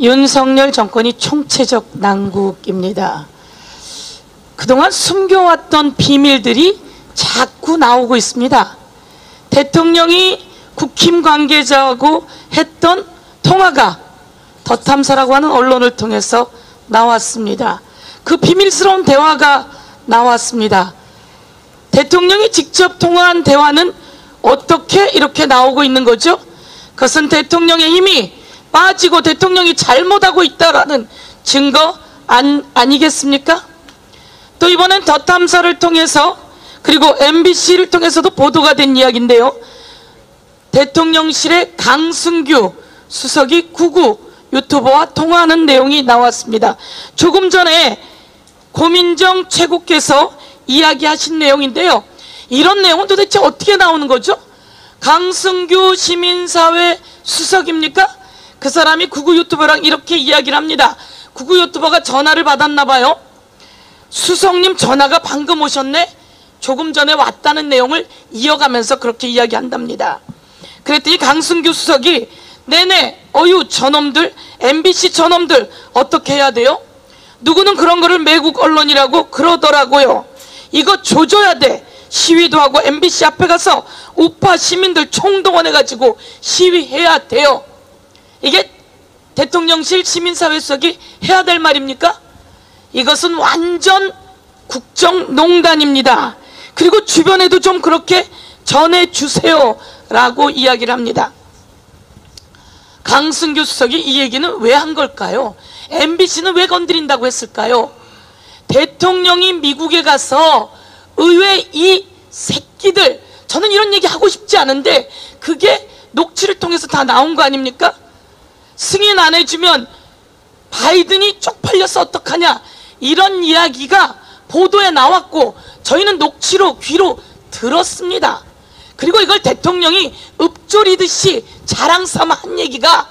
윤석열 정권이 총체적 난국입니다. 그동안 숨겨왔던 비밀들이 자꾸 나오고 있습니다. 대통령이 국힘 관계자하고 했던 통화가 덧탐사라고 하는 언론을 통해서 나왔습니다. 그 비밀스러운 대화가 나왔습니다. 대통령이 직접 통화한 대화는 어떻게 이렇게 나오고 있는 거죠? 그것은 대통령의 힘이 빠지고 대통령이 잘못하고 있다라는 증거 아니겠습니까? 또 이번엔 덧탐사를 통해서 그리고 MBC를 통해서도 보도가 된 이야기인데요. 대통령실의 강승규 수석이 구구 유튜버와 통화하는 내용이 나왔습니다. 조금 전에 고민정 최고께서 이야기하신 내용인데요. 이런 내용은 도대체 어떻게 나오는 거죠? 강승규 시민사회 수석입니까? 그 사람이 구구 유튜버랑 이렇게 이야기를 합니다. 구구 유튜버가 전화를 받았나 봐요. 수석님 전화가 방금 오셨네? 조금 전에 왔다는 내용을 이어가면서 그렇게 이야기한답니다. 그랬더니 강승규 수석이 네네 어유 저놈들 MBC 저놈들 어떻게 해야 돼요? 누구는 그런 거를 매국 언론이라고 그러더라고요. 이거 조져야 돼. 시위도 하고 MBC 앞에 가서 우파 시민들 총동원해가지고 시위해야 돼요. 이게 대통령실 시민사회 수석이 해야 될 말입니까? 이것은 완전 국정농단입니다. 그리고 주변에도 좀 그렇게 전해주세요 라고 이야기를 합니다. 강승규 수석이 이 얘기는 왜 한 걸까요? MBC는 왜 건드린다고 했을까요? 대통령이 미국에 가서 의외 이 새끼들, 저는 이런 얘기 하고 싶지 않은데 그게 녹취를 통해서 다 나온 거 아닙니까? 승인 안 해주면 바이든이 쪽팔려서 어떡하냐, 이런 이야기가 보도에 나왔고 저희는 녹취로 귀로 들었습니다. 그리고 이걸 대통령이 읊조리듯이 자랑 삼아 한 얘기가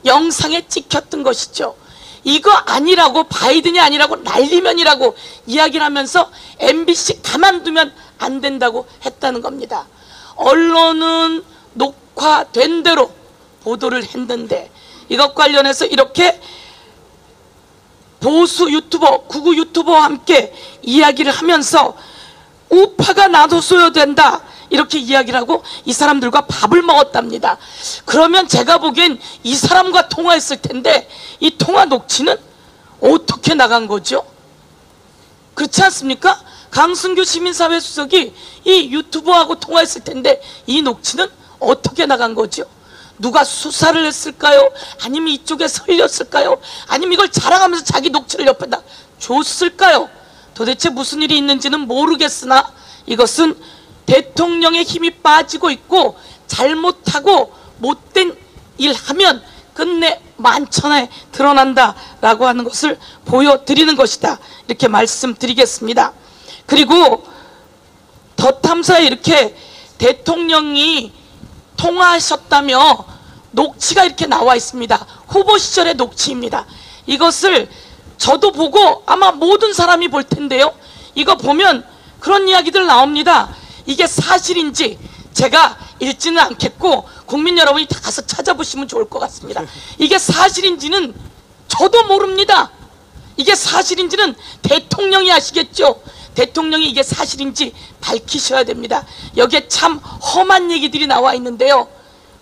영상에 찍혔던 것이죠. 이거 아니라고, 바이든이 아니라고 날리면이라고 이야기를 하면서 MBC 가만두면 안 된다고 했다는 겁니다. 언론은 녹화된 대로 보도를 했는데 이것 관련해서 이렇게 보수 유튜버, 구구 유튜버와 함께 이야기를 하면서 우파가 나눠줘야 된다 이렇게 이야기를 하고 이 사람들과 밥을 먹었답니다. 그러면 제가 보기엔 이 사람과 통화했을 텐데 이 통화 녹취는 어떻게 나간 거죠? 그렇지 않습니까? 강승규 시민사회 수석이 이 유튜버하고 통화했을 텐데 이 녹취는 어떻게 나간 거죠? 누가 수사를 했을까요? 아니면 이쪽에 설렸을까요? 아니면 이걸 자랑하면서 자기 녹취를 옆에다 줬을까요? 도대체 무슨 일이 있는지는 모르겠으나 이것은 대통령의 힘이 빠지고 있고 잘못하고 못된 일 하면 끝내 만천하에 드러난다라고 하는 것을 보여드리는 것이다 이렇게 말씀드리겠습니다. 그리고 덧탐사에 이렇게 대통령이 통화하셨다며 녹취가 이렇게 나와 있습니다. 후보 시절의 녹취입니다. 이것을 저도 보고 아마 모든 사람이 볼 텐데요. 이거 보면 그런 이야기들 나옵니다. 이게 사실인지 제가 읽지는 않겠고 국민 여러분이 다 가서 찾아보시면 좋을 것 같습니다. 이게 사실인지는 저도 모릅니다. 이게 사실인지는 대통령이 아시겠죠. 대통령이 이게 사실인지 밝히셔야 됩니다. 여기에 참 험한 얘기들이 나와 있는데요.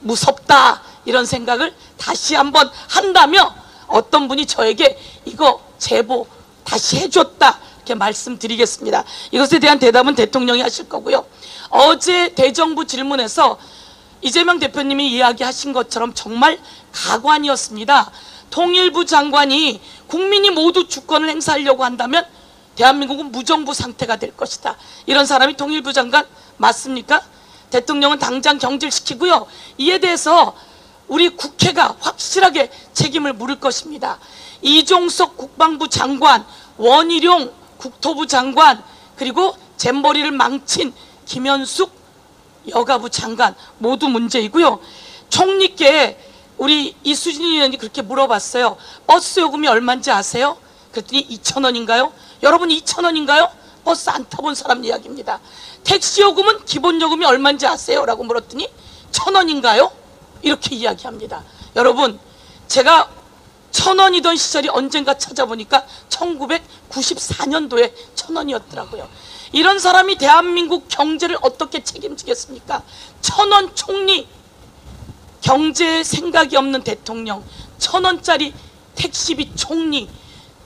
무섭다 이런 생각을 다시 한번 한다며 어떤 분이 저에게 이거 제보 다시 해줬다 이렇게 말씀드리겠습니다. 이것에 대한 대답은 대통령이 하실 거고요. 어제 대정부 질문에서 이재명 대표님이 이야기하신 것처럼 정말 가관이었습니다. 통일부 장관이 국민이 모두 주권을 행사하려고 한다면 대한민국은 무정부 상태가 될 것이다. 이런 사람이 통일부 장관 맞습니까? 대통령은 당장 경질시키고요. 이에 대해서 우리 국회가 확실하게 책임을 물을 것입니다. 이종석 국방부 장관, 원희룡 국토부 장관, 그리고 잼버리를 망친 김현숙 여가부 장관 모두 문제이고요. 총리께 우리 이수진 의원이 그렇게 물어봤어요. 버스 요금이 얼마인지 아세요? 그랬더니 2,000원인가요? 여러분 2,000원인가요? 버스 안 타본 사람 이야기입니다. 택시 요금은 기본 요금이 얼마인지 아세요? 라고 물었더니 1,000원인가요? 이렇게 이야기합니다. 여러분 제가 1,000원이던 시절이 언젠가 찾아보니까 1994년도에 1,000원이었더라고요. 이런 사람이 대한민국 경제를 어떻게 책임지겠습니까? 1,000원 총리, 경제에 생각이 없는 대통령, 1,000원짜리 택시비 총리,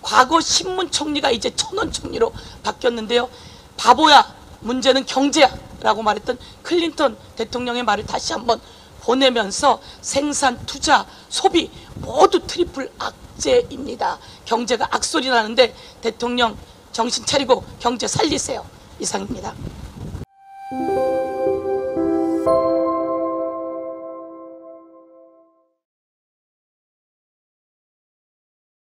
과거 신문총리가 이제 1,000원 총리로 바뀌었는데요. 바보야, 문제는 경제야 라고 말했던 클린턴 대통령의 말을 다시 한번 보내면서 생산, 투자, 소비 모두 트리플 악재입니다. 경제가 악소리 나는데 대통령 정신 차리고 경제 살리세요. 이상입니다.